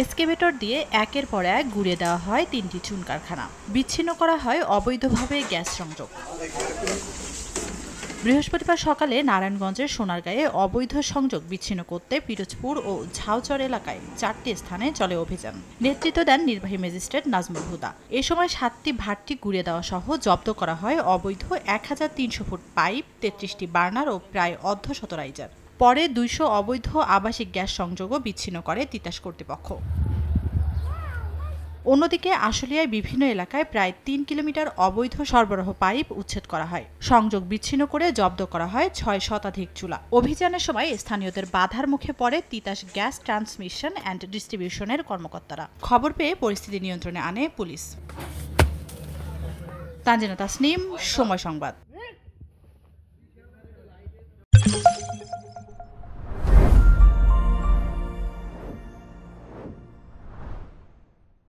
Excavator দিয়ে একের পর এক গুঁড়িয়ে দেওয়া হয় ৩টি চুন কারখানা। বিচ্ছিন্ন করা হয় অবৈধভাবে গ্যাস সংযোগ। বৃহস্পতিবার সকালে নারায়ণগঞ্জের সোনারগাঁয়ে অবৈধ সংযোগ বিচ্ছিন্ন করতে পিরোজপুর ও ঝাউচর এলাকায় 4টি স্থানে চলে অভিযান। নেতৃত্ব দেন নির্বাহী ম্যাজিস্ট্রেট নাজমুল হুদা। এ সময় 7টি ভাট্টি গুঁড়িয়ে দেওয়া সহ জব্দ করা হয় অবৈধ ১৩০০ ফুট পাইপ, ৩৩টি বার্নার ও প্রায় অর্ধশত রাইজার। পরে ২০০ অবৈধ আবাসিক গ্যাস সংযোগও বিচ্ছিন্ন করে তিতাস কর্তৃপক্ষ। অন্যদিকে আশুলিয়ায় বিভিন্ন এলাকায় প্রায় ৩ কিলোমিটার অবৈধ সরবরাহ পাইপ উচ্ছেদ করা হয়। সংযোগ বিচ্ছিন্ন করে জব্দ করা হয় ৬ শতাধিক চুলা। অভিযানের সময় স্থানীয়দের বাধার মুখে পড়ে তিতাস গ্যাস ট্রান্সমিশন অ্যান্ড ডিস্ট্রিবিউশনের কর্মকর্তারা। খবর পেয়ে পরিস্থিতি নিয়ন্ত্রণে আনে পুলিশ। তানজিনা তাসনিম, সময় সংবাদ।